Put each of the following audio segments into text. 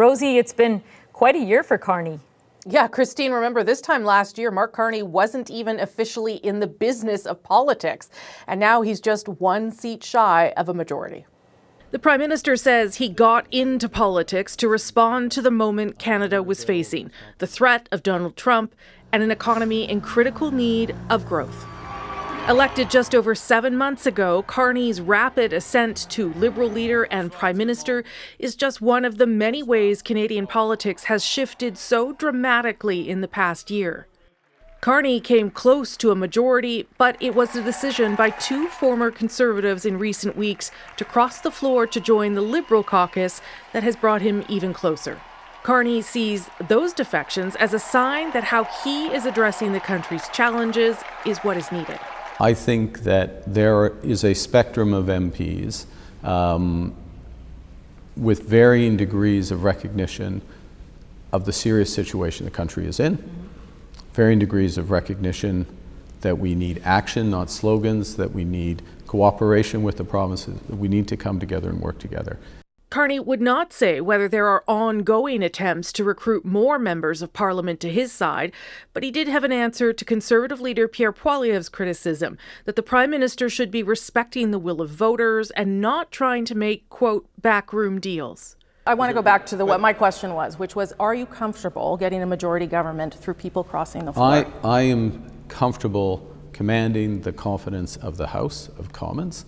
Rosie, it's been quite a year for Carney. Yeah, Christine, remember this time last year, Mark Carney wasn't even officially in the business of politics. And now he's just one seat shy of a majority. The Prime Minister says he got into politics to respond to the moment Canada was facing, the threat of Donald Trump and an economy in critical need of growth. Elected just over 7 months ago, Carney's rapid ascent to Liberal leader and Prime Minister is just one of the many ways Canadian politics has shifted so dramatically in the past year. Carney came close to a majority, but it was a decision by two former Conservatives in recent weeks to cross the floor to join the Liberal caucus that has brought him even closer. Carney sees those defections as a sign that how he is addressing the country's challenges is what is needed. I think that there is a spectrum of MPs with varying degrees of recognition of the serious situation the country is in, varying degrees of recognition that we need action, not slogans, that we need cooperation with the provinces, that we need to come together and work together. Carney would not say whether there are ongoing attempts to recruit more members of Parliament to his side, but he did have an answer to Conservative leader Pierre Poilievre's criticism that the Prime Minister should be respecting the will of voters and not trying to make, quote, backroom deals. I want to go back to what my question was, which was, are you comfortable getting a majority government through people crossing the floor? I am comfortable commanding the confidence of the House of Commons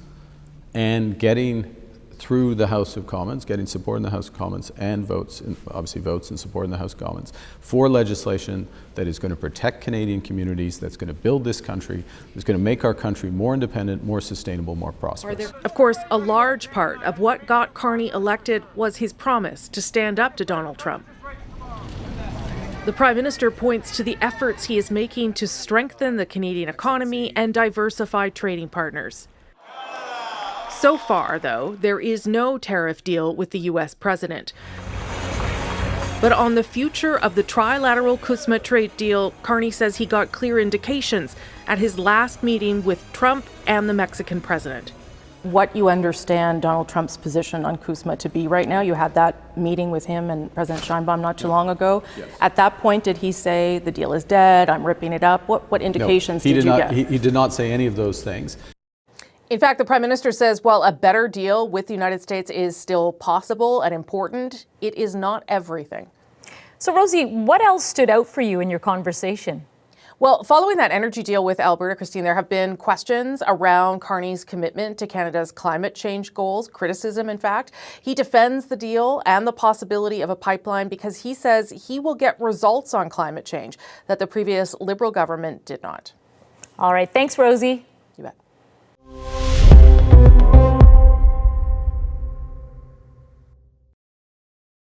and getting through the House of Commons, getting support in the House of Commons and votes, and obviously votes and support in the House of Commons for legislation that is going to protect Canadian communities, that's going to build this country, that's going to make our country more independent, more sustainable, more prosperous. Of course, a large part of what got Carney elected was his promise to stand up to Donald Trump. The Prime Minister points to the efforts he is making to strengthen the Canadian economy and diversify trading partners. So far, though, there is no tariff deal with the U.S. president. But on the future of the trilateral CUSMA trade deal, Carney says he got clear indications at his last meeting with Trump and the Mexican president. What you understand Donald Trump's position on CUSMA to be right now? You had that meeting with him and President Sheinbaum not too long ago. Yes. At that point, did he say the deal is dead, I'm ripping it up? What indications did you get? He did not say any of those things. In fact, the Prime Minister says, while a better deal with the United States is still possible and important, it is not everything. So, Rosie, what else stood out for you in your conversation? Well, following that energy deal with Alberta, Christine, there have been questions around Carney's commitment to Canada's climate change goals, criticism, in fact. He defends the deal and the possibility of a pipeline because he says he will get results on climate change that the previous Liberal government did not. All right. Thanks, Rosie. You bet.